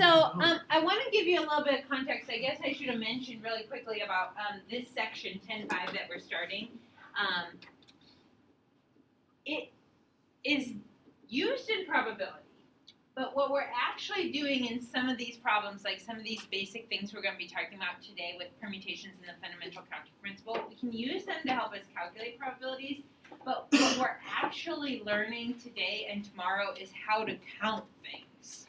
I want to give you a little bit of context. I guess I should have mentioned really quickly about this section 10.5 that we're starting. It is used in probability, but what we're actually doing in some of these problems, like some of these basic things we're going to be talking about today with permutations and the fundamental counting principle, we can use them to help us calculate probabilities, but what we're actually learning today and tomorrow is how to count things.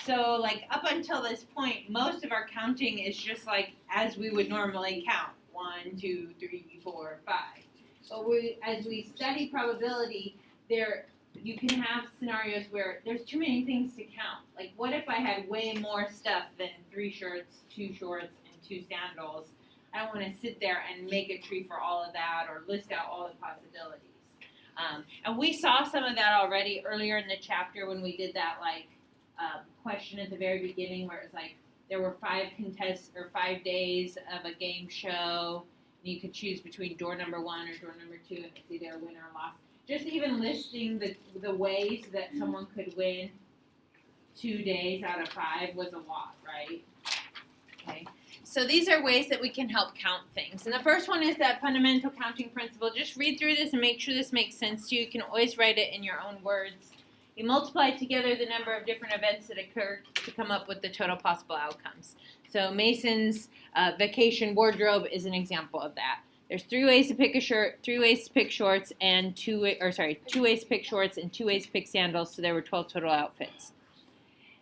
So like up until this point, most of our counting is just like as we would normally count, 1, 2, 3, 4, 5. But as we study probability, you can have scenarios where there's too many things to count. Like what if I had way more stuff than 3 shirts, 2 shorts, and 2 sandals? I don't want to sit there and make a tree for all of that or list out all the possibilities. And we saw some of that already earlier in the chapter when we did that question at the very beginning where it was like there were 5 days of a game show, and you could choose between door number 1 or door number 2, and it's either a win or a loss. Just even listing the ways that someone could win 2 days out of 5 was a lot, right? Okay. So these are ways that we can help count things. And the first one is that fundamental counting principle. Just read through this and make sure this makes sense to you. You can always write it in your own words. You multiply together the number of different events that occur to come up with the total possible outcomes. So Mason's vacation wardrobe is an example of that. There's 3 ways to pick a shirt, 3 ways to pick shorts, and 2 ways to pick shorts and 2 ways to pick sandals. So there were 12 total outfits.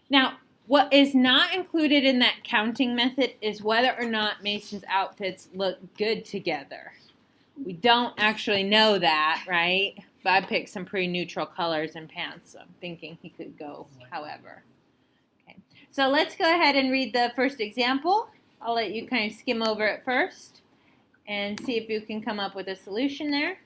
Now, what is not included in that counting method is whether or not Mason's outfits look good together. We don't actually know that, right? But I picked some pretty neutral colors and pants, so I'm thinking he could go however. Okay. So let's go ahead and read the first example. I'll let you kind of skim over it first and see if you can come up with a solution there.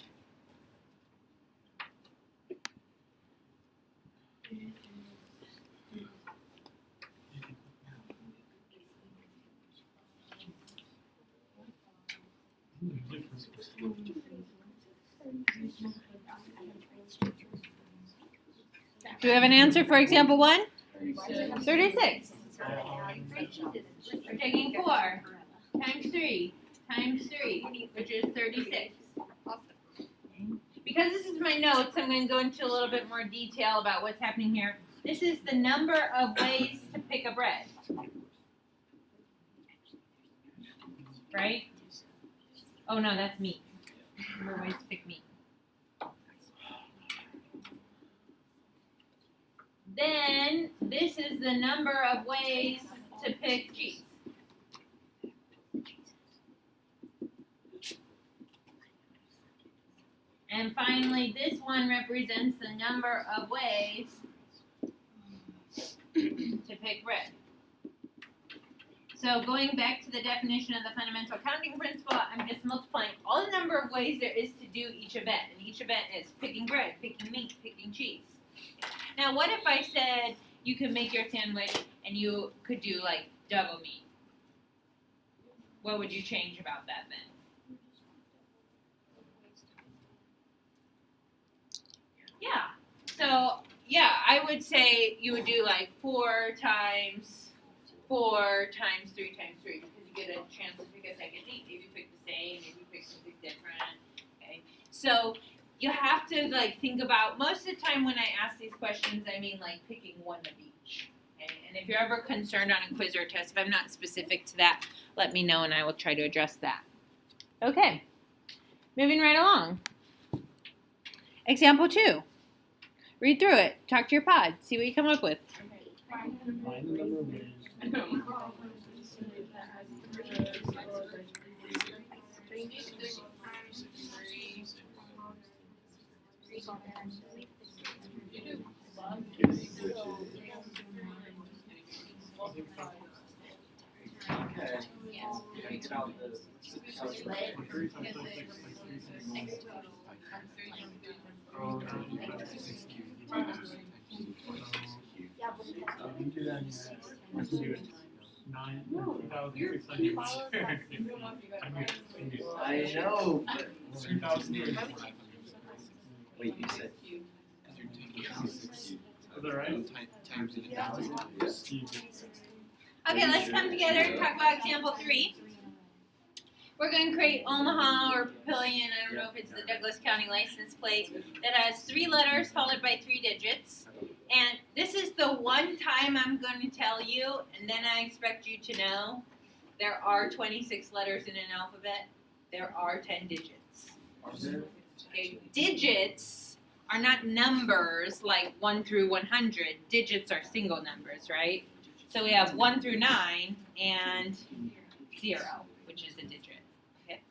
Do we have an answer for example 1? 36. We're taking 4 times 3 times 3, which is 36. Because this is my notes, I'm going to go into a little bit more detail about what's happening here. This is the number of ways to pick a bread. Right? Oh no, that's meat. Number of ways to pick meat. Then this is the number of ways to pick cheese. And finally, this one represents the number of ways to pick bread. So going back to the definition of the fundamental counting principle, I'm just multiplying all the number of ways there is to do each event. And each event is picking bread, picking meat, picking cheese. Now, what if I said you could make your sandwich and you could do like double meat? What would you change about that then? Yeah. So, yeah, I would say you would do like 4 times 4 times 3 times 3 because you get a chance to pick a second meat. Maybe you pick the same, maybe you pick something different. Okay. So you have to like think about, most of the time when I ask these questions, I mean like picking one of each. Okay? And if you're ever concerned on a quiz or a test, if I'm not specific to that, let me know and I will try to address that. Okay, moving right along. Example 2. Read through it, talk to your pod, see what you come up with. I know, but 2,000. Wait, you said. Is that right? times 1,000. Okay, let's come together and talk about example 3. We're going to create Omaha or Papillion, I don't know if it's the Douglas County license plate, that has 3 letters followed by 3 digits. And this is the one time I'm going to tell you, and then I expect you to know, there are 26 letters in an alphabet. There are 10 digits. Okay, digits are not numbers like 1 through 100. Digits are single numbers, right? So we have 1 through 9 and 0, which is a digit. Okay.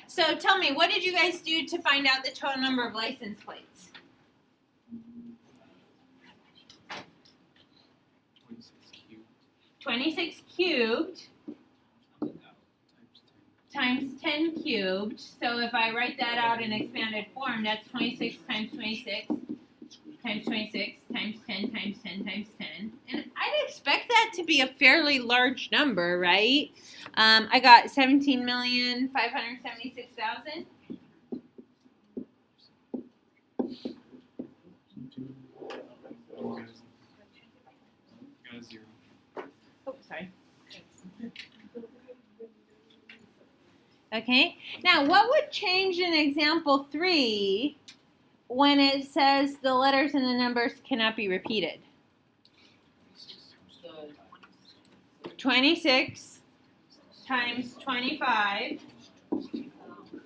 So tell me, what did you guys do to find out the total number of license plates? 26 cubed times 10 cubed. So if I write that out in expanded form, that's 26 times 26 times 26 times 10 times 10 times 10. And I'd expect that to be a fairly large number, right? I got 17,576,000. Oh, sorry. Okay, now what would change in example 3 when it says the letters and the numbers cannot be repeated? 26 times 25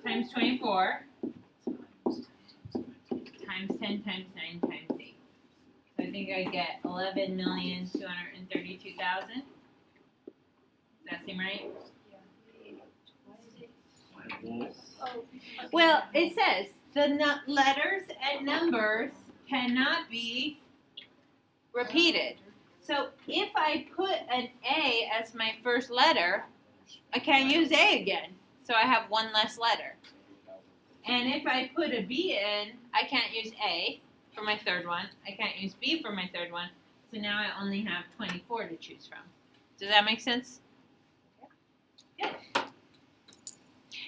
times 24 times 10 times 9 times 8. So I think I get 11,232,000. Does that seem right? Well, it says the letters and numbers cannot be repeated. So if I put an A as my first letter, I can't use A again. So I have one less letter. And if I put a B in, I can't use A for my third one. I can't use B for my third one. So now I only have 24 to choose from. Does that make sense? Good.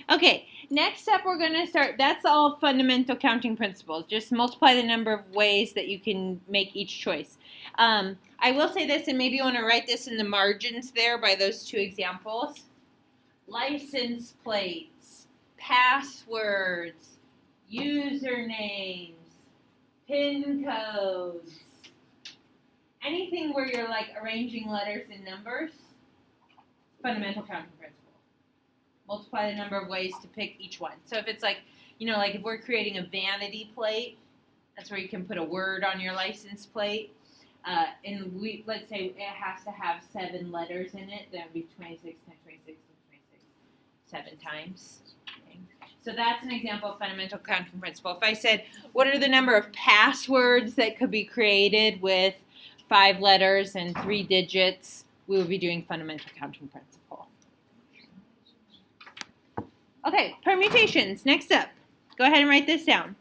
Okay, next up we're going to start, that's all fundamental counting principles. Just multiply the number of ways that you can make each choice. I will say this, and maybe you want to write this in the margins there by those 2 examples. License plates, passwords, usernames, PIN codes, anything where you're like arranging letters and numbers, fundamental counting principle. Multiply the number of ways to pick each one. So if it's like, like if we're creating a vanity plate, that's where you can put a word on your license plate. And let's say it has to have 7 letters in it, that would be 26 times 26 times 26, 7 times. Okay. So that's an example of fundamental counting principle. If I said, what are the number of passwords that could be created with 5 letters and 3 digits, we would be doing fundamental counting principle. Okay, permutations, next up. Go ahead and write this down.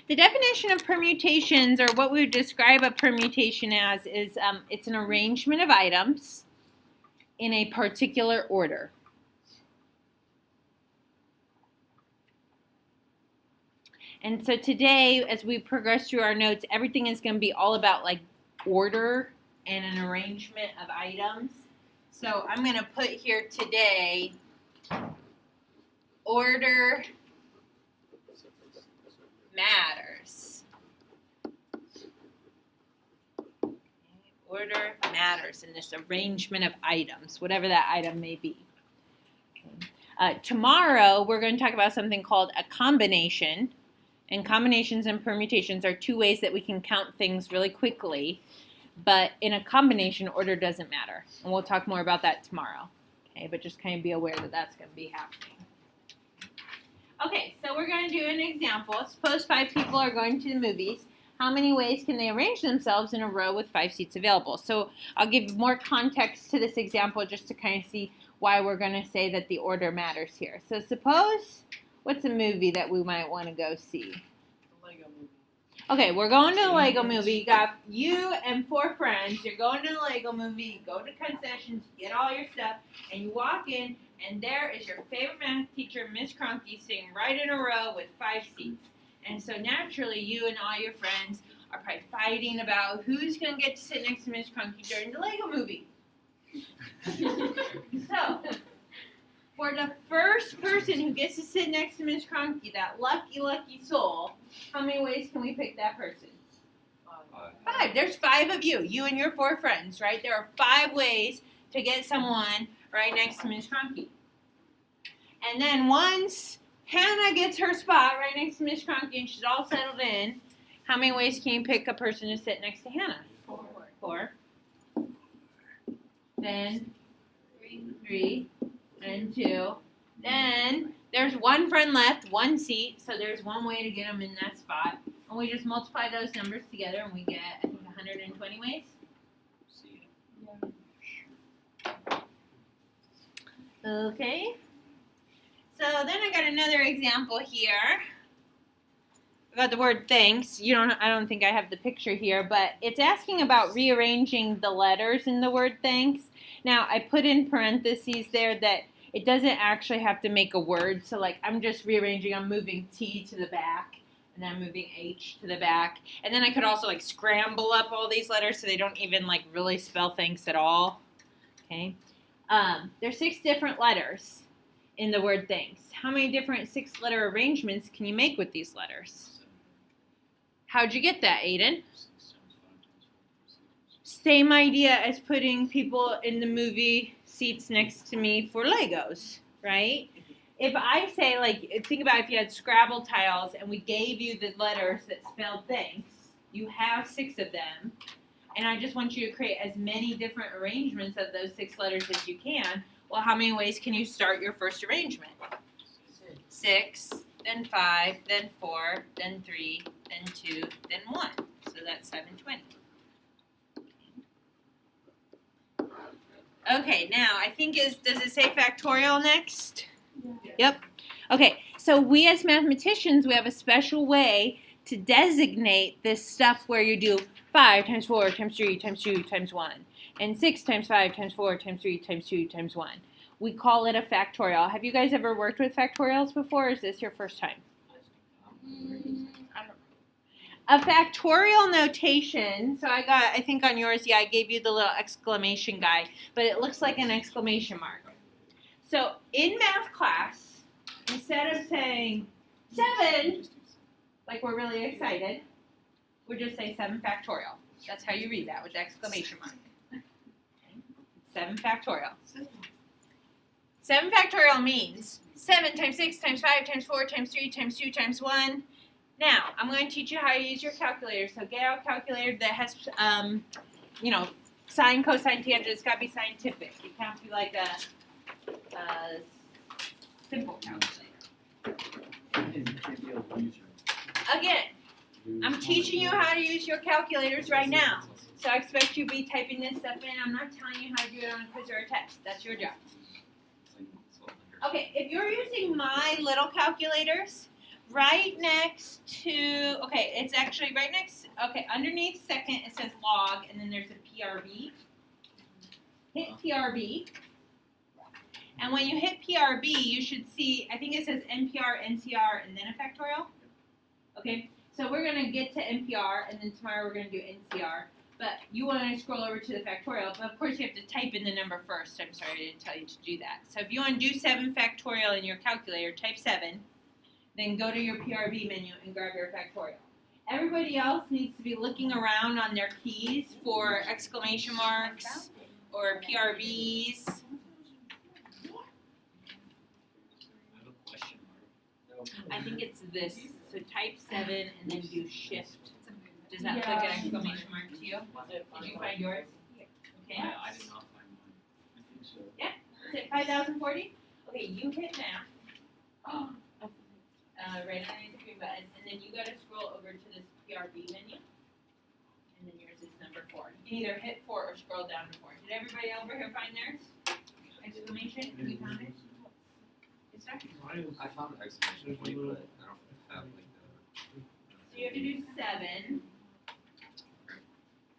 The definition of permutations, or what we would describe a permutation as, is it's an arrangement of items in a particular order. And so today, as we progress through our notes, everything is going to be all about like order and an arrangement of items. So I'm going to put here today, order matters. Okay. Order matters in this arrangement of items, whatever that item may be. Okay. Tomorrow, we're going to talk about something called a combination. And combinations and permutations are 2 ways that we can count things really quickly. But in a combination, order doesn't matter. And we'll talk more about that tomorrow. Okay, but just kind of be aware that that's going to be happening. Okay, so we're going to do an example. Suppose 5 people are going to the movies. How many ways can they arrange themselves in a row with 5 seats available? So I'll give more context to this example just to kind of see why we're going to say that the order matters here. So suppose, what's a movie that we might want to go see? Okay, we're going to the Lego movie. You got you and 4 friends. You're going to the Lego movie. You go to concessions, get all your stuff, and you walk in, and there is your favorite math teacher, Miss Cronky, sitting right in a row with 5 seats. And so naturally, you and all your friends are probably fighting about who's going to get to sit next to Miss Crunky during the Lego movie. So, for the first person who gets to sit next to Miss Crunky, that lucky, lucky soul, how many ways can we pick that person? 5. There's 5 of you. You and your 4 friends, right? There are 5 ways to get someone right next to Miss Crunky. And then once Hannah gets her spot right next to Miss Crunky and she's all settled in, how many ways can you pick a person to sit next to Hannah? 4. Then 3 and 2. Then there's 1 friend left, 1 seat, so there's 1 way to get them in that spot. And we just multiply those numbers together and we get, I think, 120 ways. Okay. So then I got another example here. I got the word thanks. I don't think I have the picture here, but it's asking about rearranging the letters in the word thanks. Now, I put in parentheses there that it doesn't actually have to make a word. So like I'm just rearranging, I'm moving T to the back and then I'm moving H to the back. And then I could also like scramble up all these letters so they don't even like really spell thanks at all. Okay. There's 6 different letters in the word thanks. How many different 6-letter arrangements can you make with these letters? How'd you get that, Aiden? Same idea as putting people in the movie seats next to me for Legos, right? If I say, like, think about if you had Scrabble tiles and we gave you the letters that spelled thanks, you have 6 of them, and I just want you to create as many different arrangements of those 6 letters as you can. Well, how many ways can you start your first arrangement? 6, then 5, then 4, then 3, then 2, then 1. So that's 720. Okay, now I think does it say factorial next? Yeah. Yep. Okay, so we as mathematicians, we have a special way to designate this stuff where you do 5 times 4 times 3 times 2 times 1. And 6 times 5 times 4 times 3 times 2 times 1. We call it a factorial. Have you guys ever worked with factorials before, or is this your first time? I don't know. A factorial notation, so I think on yours, I gave you the little exclamation guy, but it looks like an exclamation mark. So in math class, instead of saying 7, like we're really excited, we just say 7 factorial. That's how you read that, with the exclamation mark. 7 factorial. 7 factorial means 7 times 6 times 5 times 4 times 3 times 2 times 1. Now, I'm going to teach you how to use your calculator. So get out a calculator that has, sine, cosine, tangent. It's got to be scientific. It can't be like a simple calculator. Again, I'm teaching you how to use your calculators right now. So I expect you to be typing this stuff in. I'm not telling you how to do it on a quiz or a test. That's your job. Okay, if you're using my little calculators, right next to, it's actually right next, underneath second it says log, and then there's a PRB. Hit PRB. And when you hit PRB, you should see, I think it says NPR, NCR, and then a factorial. Okay, so we're going to get to NPR, and then tomorrow we're going to do NCR. But you want to scroll over to the factorial, but of course you have to type in the number first. I'm sorry, I didn't tell you to do that. So if you want to do 7 factorial in your calculator, type 7. Then go to your PRB menu and grab your factorial. Everybody else needs to be looking around on their keys for exclamation marks or PRBs. I think it's this. So type 7 and then do shift. Does that look like an exclamation mark to you? Did you find yours? Okay. I did not find mine. I think so. Yeah? Is it 5040? Okay, you hit math. Right underneath the green button, and then you got to scroll over to this PRB menu, and then yours is number 4. You can either hit 4 or scroll down to 4. Did everybody over here find theirs? Exclamation? You found it? Yes, sir? I found exclamation point, but I don't have like the. So you have to do 7,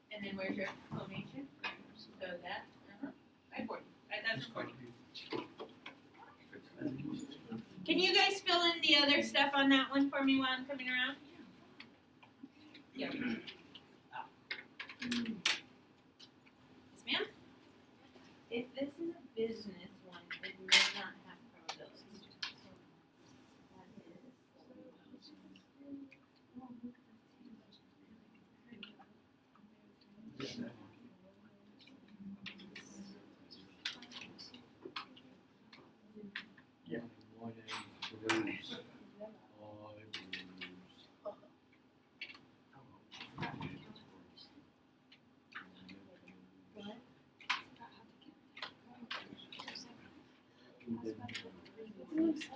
and then where's your exclamation? So that, 540. 5040. Can you guys fill in the other stuff on that one for me while I'm coming around? Yeah. Yes, ma'am? If this is a business one, it may not have probabilities. Yeah. One and blues.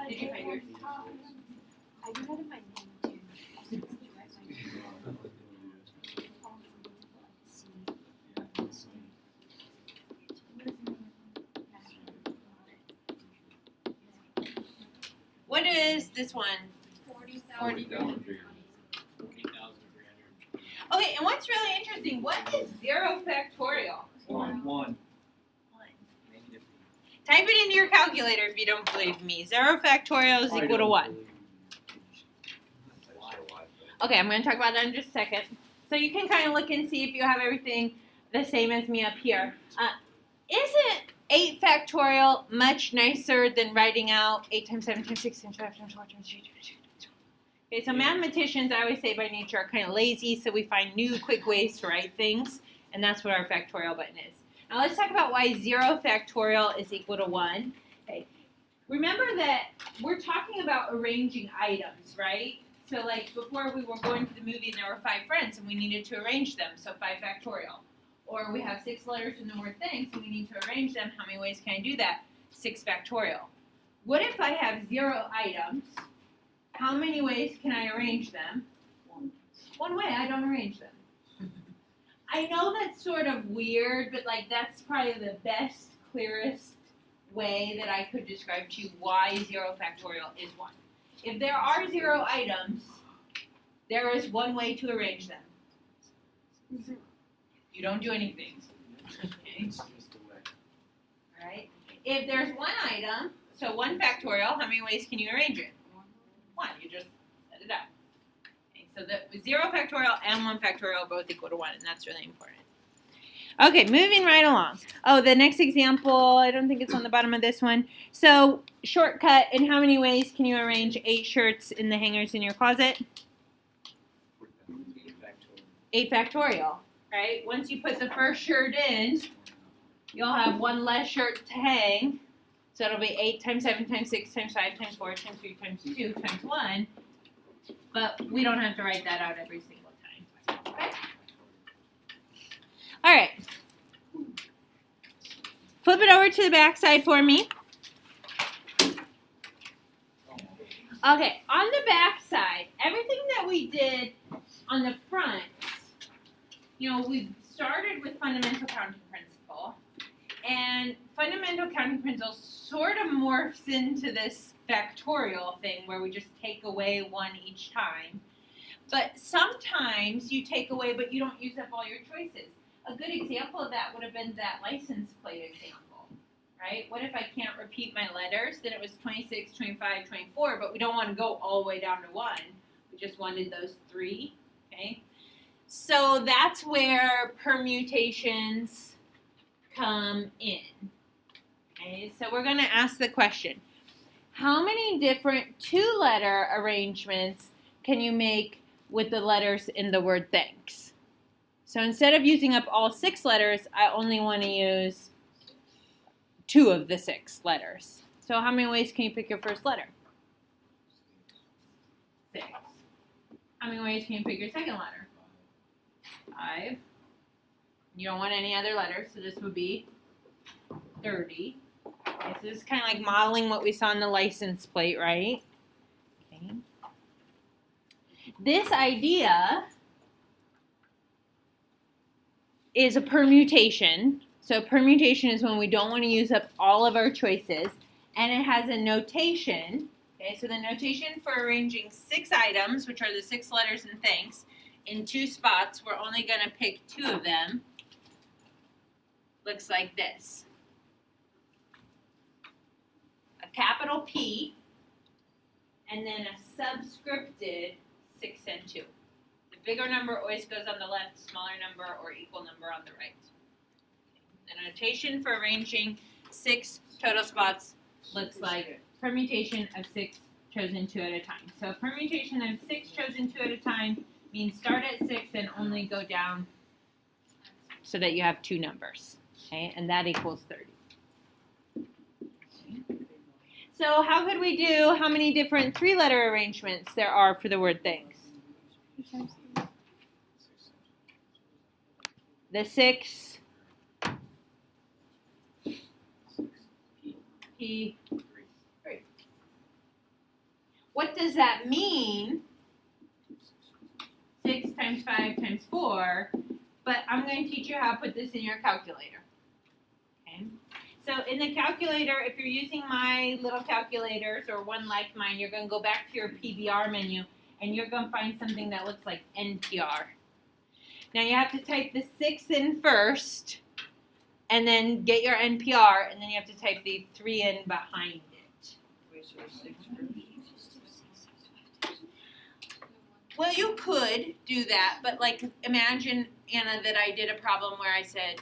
Did you find yours? I do that in my name too. What is this one? 40,300. Okay, and what's really interesting, what is 0 factorial? One. Negative. Type it into your calculator if you don't believe me. 0 factorial is equal to 1. Okay, I'm going to talk about that in just a second. So you can kind of look and see if you have everything the same as me up here. Isn't 8 factorial much nicer than writing out 8 times 7 times 6 times 5 times 4 times 3 times 2 times 1? Okay, so mathematicians, I always say by nature, are kind of lazy, so we find new, quick ways to write things, and that's what our factorial button is. Now let's talk about why 0 factorial is equal to 1. Okay, remember that we're talking about arranging items, right? So like before we were going to the movie and there were 5 friends and we needed to arrange them, so 5 factorial. Or we have 6 letters in the word thanks and we need to arrange them. How many ways can I do that? 6 factorial. What if I have 0 items? How many ways can I arrange them? One way, I don't arrange them. I know that's sort of weird, but like that's probably the best, clearest way that I could describe to you why 0 factorial is 1. If there are 0 items, there is one way to arrange them. You don't do anything. Okay. Alright. If there's 1 item, so 1 factorial, how many ways can you arrange it? 1. You just set it up. Okay, so the 0 factorial and 1 factorial are both equal to 1, and that's really important. Okay, moving right along. Oh, the next example, I don't think it's on the bottom of this one. So, shortcut, in how many ways can you arrange 8 shirts in the hangers in your closet? 8 factorial, right? Once you put the first shirt in, you'll have 1 less shirt to hang. So it'll be 8 times 7 times 6 times 5 times 4 times 3 times 2 times 1. But we don't have to write that out every single time. Okay? All right. Flip it over to the back side for me. Okay, on the back side, everything that we did on the front, you know, we started with fundamental counting principle. And fundamental counting principle sort of morphs into this factorial thing where we just take away 1 each time. But sometimes you take away, but you don't use up all your choices. A good example of that would have been that license plate example, right? What if I can't repeat my letters? Then it was 26, 25, 24, but we don't want to go all the way down to 1. We just wanted those 3, okay? So that's where permutations come in. Okay, so we're going to ask the question, how many different 2-letter arrangements can you make with the letters in the word thanks? So instead of using up all 6 letters, I only want to use 2 of the 6 letters. So how many ways can you pick your first letter? 6. How many ways can you pick your second letter? 5. You don't want any other letters, so this would be 30. Okay, so this is kind of like modeling what we saw on the license plate, right? Okay. This idea is a permutation. So permutation is when we don't want to use up all of our choices, and it has a notation. Okay, so the notation for arranging 6 items, which are the 6 letters in thanks, in 2 spots, we're only going to pick 2 of them. Looks like this. A capital P, and then a subscripted 6 and 2. bigger number always goes on the left, smaller number or equal number on the right. The notation for arranging 6 total spots looks like permutation of 6 chosen 2 at a time. So a permutation of 6 chosen 2 at a time means start at 6 and only go down so that you have 2 numbers. Okay, and that equals 30. So how could we do how many different 3-letter arrangements there are for the word things? The 6 P 3. What does that mean? 6 times 5 times 4. But I'm going to teach you how to put this in your calculator. Okay. So in the calculator, if you're using my little calculators or one like mine, you're going to go back to your PBR menu and you're going to find something that looks like NPR. Now you have to type the 6 in first and then get your NPR and then you have to type the 3 in behind it. Well, you could do that, but like imagine, Anna, that I did a problem where I said,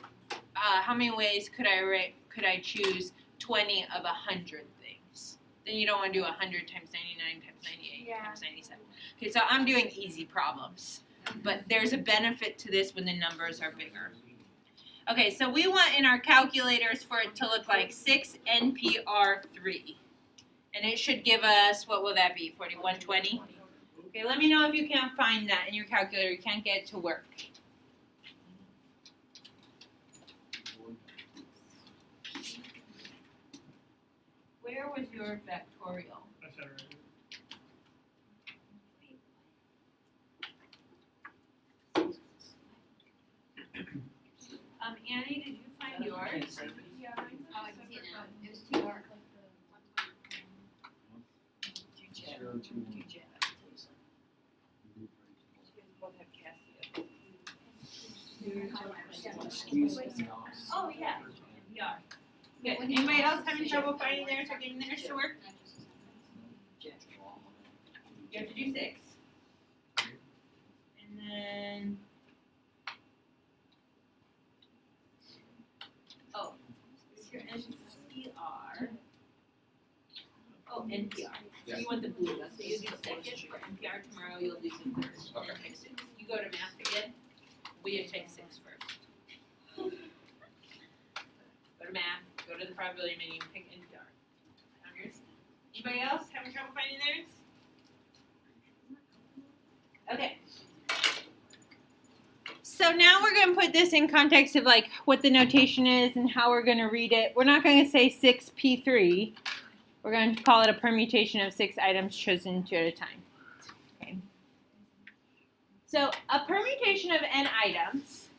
how many ways could I choose 20 of 100 things? Then you don't want to do 100 times 99 times 98 times 97. Okay, so I'm doing easy problems, but there's a benefit to this when the numbers are bigger. Okay, so we want in our calculators for it to look like 6 NPR3. And it should give us, what will that be, 4120? Okay, let me know if you can't find that in your calculator. You can't get it to work. Where was your factorial? That's all right. Annie, did you find yours? Oh, I can see it now. It was too dark. Oh, yeah. NPR. Good. Anybody else having trouble finding theirs or getting theirs to work? You have to do 6. And then, oh, is your NPR? Oh, NPR. So you want the blue one. So you do second for NPR tomorrow, you'll do the third. And then take 6. You go to math again, we have to take 6 first. Go to math, go to the probability menu, and pick NPR. Found yours? Anybody else having trouble finding theirs? Okay. So now we're going to put this in context of like what the notation is and how we're going to read it. We're not going to say 6P3. We're going to call it a permutation of 6 items chosen 2 at a time. Okay. So a permutation of n items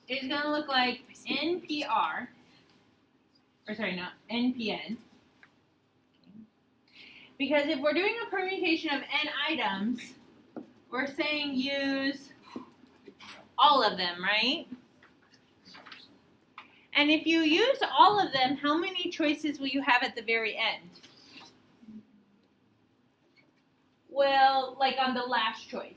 is going to look like NPR, or sorry, not NPN. Because if we're doing a permutation of n items, we're saying use all of them, right? And if you use all of them, how many choices will you have at the very end? Well, like on the last choice.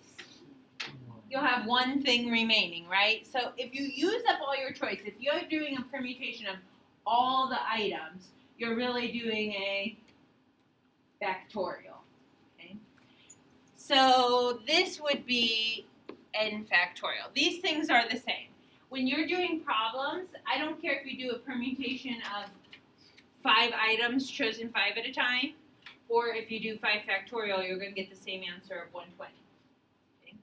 You'll have one thing remaining, right? So if you use up all your choice, if you're doing a permutation of all the items, you're really doing a factorial. Okay? So this would be n factorial. These things are the same. When you're doing problems, I don't care if you do a permutation of 5 items chosen 5 at a time, or if you do 5 factorial, you're going to get the same answer of 120. Okay?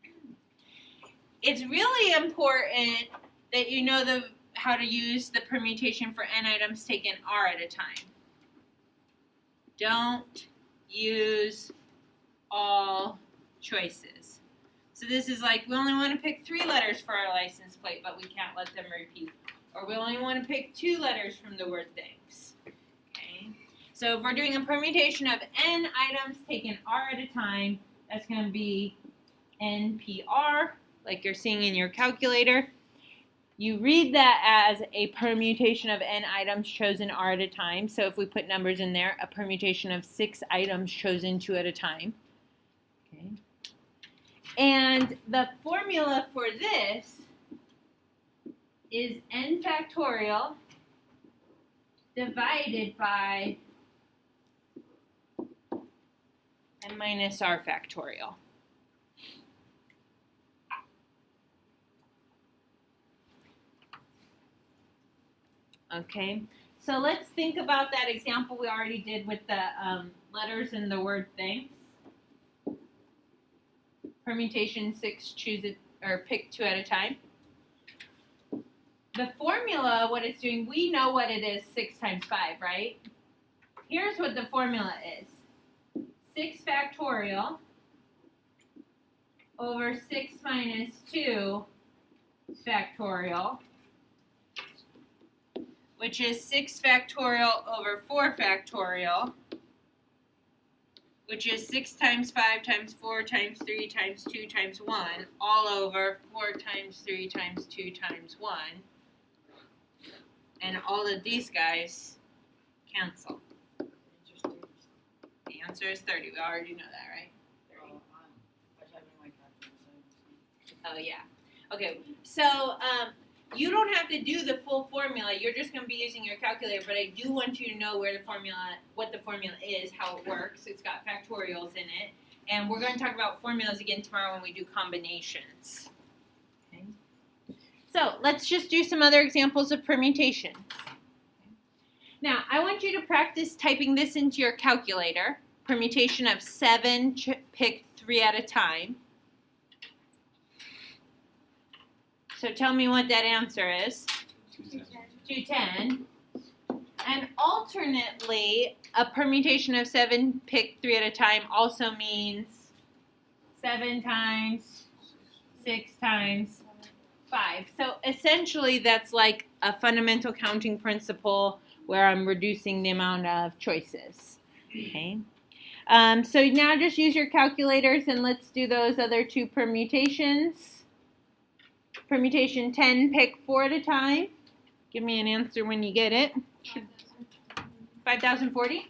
It's really important that you know how to use the permutation for n items taken r at a time. Don't use all choices. So this is like, we only want to pick 3 letters for our license plate, but we can't let them repeat. Or we only want to pick 2 letters from the word things. Okay? So if we're doing a permutation of n items taken r at a time, that's going to be NPR, like you're seeing in your calculator. You read that as a permutation of n items chosen r at a time. So if we put numbers in there, a permutation of 6 items chosen 2 at a time. Okay. And the formula for this is n factorial divided by n minus r factorial. Okay, so let's think about that example we already did with the letters and the word things. Permutation 6, choose it or pick 2 at a time. The formula, what it's doing, we know what it is, 6 times 5, right? Here's what the formula is. 6 factorial over 6 minus 2 factorial, which is 6 factorial over 4 factorial, which is 6 times 5 times 4 times 3 times 2 times 1, all over 4 times 3 times 2 times 1. And all of these guys cancel. The answer is 30. We already know that, right? 30. Oh, yeah. Okay, so you don't have to do the full formula. You're just going to be using your calculator, but I do want you to know where the formula, what the formula is, how it works. It's got factorials in it. And we're going to talk about formulas again tomorrow when we do combinations. Okay. So let's just do some other examples of permutation. Now, I want you to practice typing this into your calculator. Permutation of 7, pick 3 at a time. So tell me what that answer is. 210. And alternately, a permutation of 7, pick 3 at a time also means 7 times 6 times 5. So essentially, that's like a fundamental counting principle where I'm reducing the amount of choices. Okay. So now just use your calculators and let's do those other 2 permutations. Permutation 10, pick 4 at a time. Give me an answer when you get it. 5,040.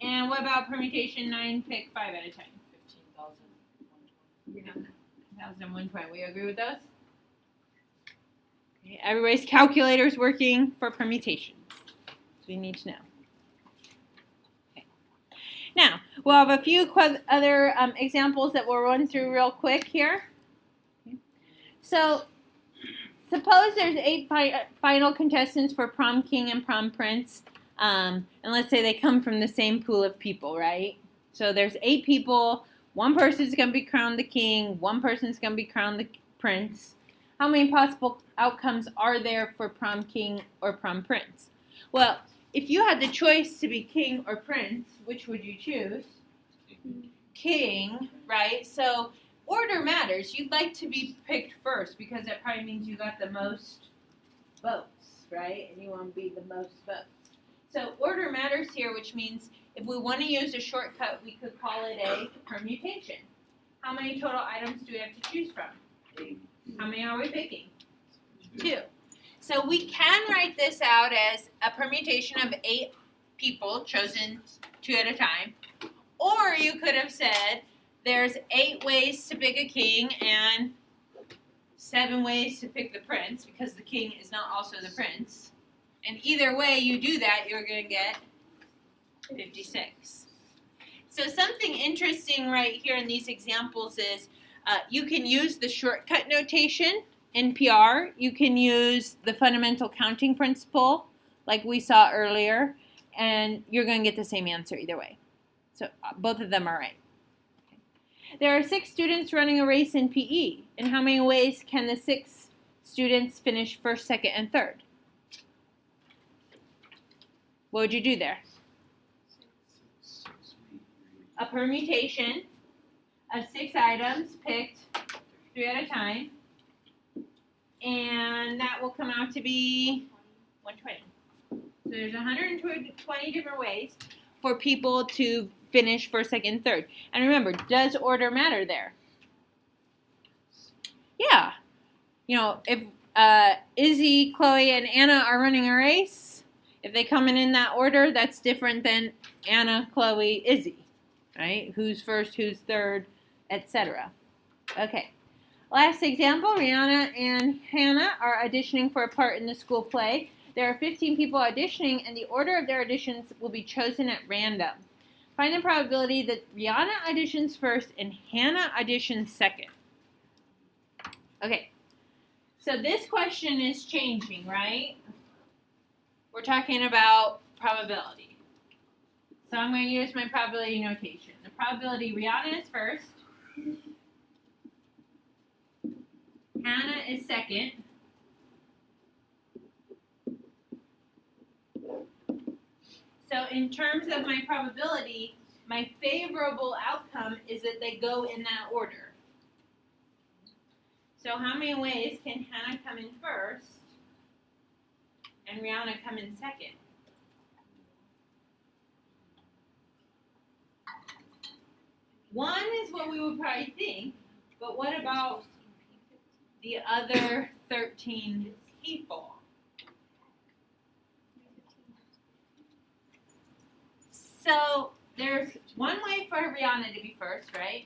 And what about permutation 9, pick 5 at a time? 15,120. We agree with those? Okay, everybody's calculator's working for permutations. So we need to know. Okay. Now, we'll have a few other examples that we'll run through real quick here. So, suppose there's 8 final contestants for prom king and prom prince, and let's say they come from the same pool of people, right? So there's 8 people, one person's going to be crowned the king, one person's going to be crowned the prince. How many possible outcomes are there for prom king or prom prince? Well, if you had the choice to be king or prince, which would you choose? King, right? So order matters. You'd like to be picked first because that probably means you got the most votes, right? And you want to be the most votes. So order matters here, which means if we want to use a shortcut, we could call it a permutation. How many total items do we have to choose from? 8. How many are we picking? 2. So we can write this out as a permutation of 8 people chosen 2 at a time. Or you could have said there's 8 ways to pick a king and 7 ways to pick the prince because the king is not also the prince. And either way you do that, you're going to get 56. So something interesting right here in these examples is you can use the shortcut notation in PR. You can use the fundamental counting principle like we saw earlier, and you're going to get the same answer either way. So both of them are right. Okay. There are 6 students running a race in PE. In how many ways can the 6 students finish first, second, and third? What would you do there? A permutation of 6 items picked 3 at a time. And that will come out to be 120. So there's 120 different ways for people to finish first, second, third. And remember, does order matter there? Yeah. You know, if Izzy, Chloe, and Anna are running a race, if they come in that order, that's different than Anna, Chloe, Izzy, right? Who's first, who's third, etc. Okay. Last example, Rihanna and Hannah are auditioning for a part in the school play. There are 15 people auditioning, and the order of their auditions will be chosen at random. Find the probability that Rihanna auditions first and Hannah auditions second. Okay, so this question is changing, right? We're talking about probability. So I'm going to use my probability notation. The probability Rihanna is first. Hannah is second. So in terms of my probability, my favorable outcome is that they go in that order. So how many ways can Hannah come in first and Rihanna come in second? One is what we would probably think, but what about the other 13 people? So there's one way for Rihanna to be first, right?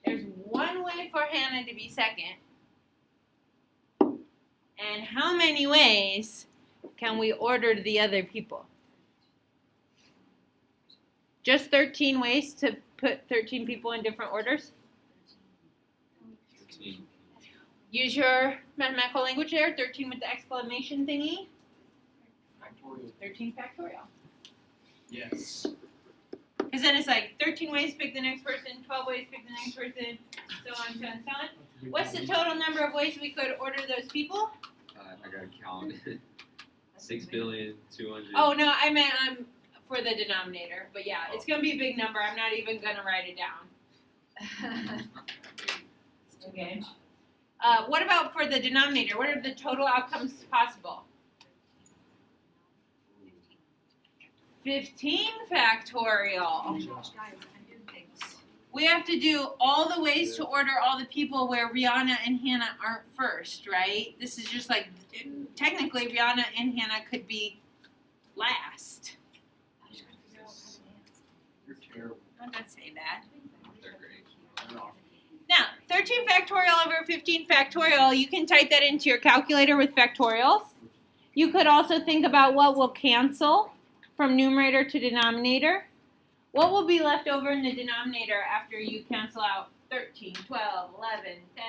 There's one way for Hannah to be second. And how many ways can we order the other people? Just 13 ways to put 13 people in different orders? 13. Use your mathematical language there, 13 with the exclamation thingy. Factorial. 13 factorial. Yes. Because then it's like 13 ways to pick the next person, 12 ways to pick the next person, so on, so on, so on. What's the total number of ways we could order those people? I gotta count. 6,200,000,000. Oh, no, I meant for the denominator. But yeah, it's going to be a big number. I'm not even going to write it down. Okay. What about for the denominator? What are the total outcomes possible? 15 factorial. We have to do all the ways to order all the people where Rihanna and Hannah aren't first, right? This is just like, technically Rihanna and Hannah could be last. You're terrible. Don't say that. They're great. Now, 13 factorial over 15 factorial, you can type that into your calculator with factorials. You could also think about what will cancel from numerator to denominator. What will be left over in the denominator after you cancel out 13, 12, 11, 10, 9,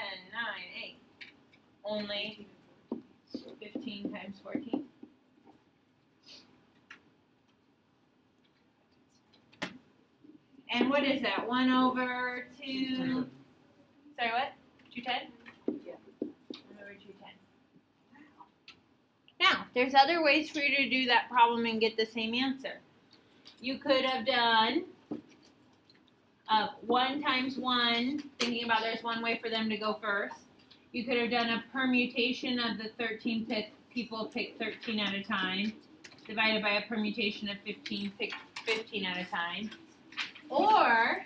8? Only 15 times 14. And what is that? 1 over 2. Sorry, what? 210? Yeah. 1 over 210. Now, there's other ways for you to do that problem and get the same answer. You could have done 1 times 1, thinking about there's one way for them to go first. You could have done a permutation of the 13 people pick 13 at a time, divided by a permutation of 15 pick 15 at a time. Or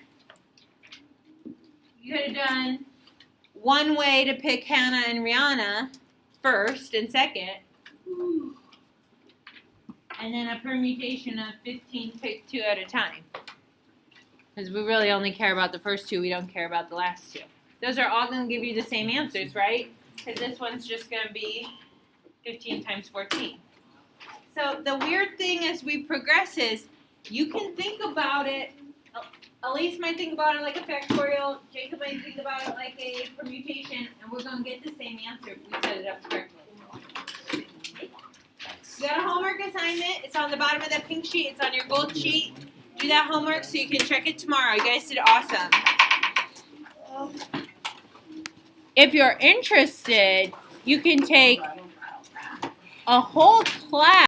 you could have done one way to pick Hannah and Rihanna first and second, and then a permutation of 15 pick 2 at a time. Because we really only care about the first 2, we don't care about the last 2. Those are all going to give you the same answers, right? Because this one's just going to be 15 times 14. So the weird thing as we progress is you can think about it, Elise might think about it like a factorial, Jacob might think about it like a permutation, and we're going to get the same answer if we set it up correctly. You got a homework assignment. It's on the bottom of that pink sheet. It's on your gold sheet. Do that homework so you can check it tomorrow. You guys did awesome. If you're interested, you can take a whole class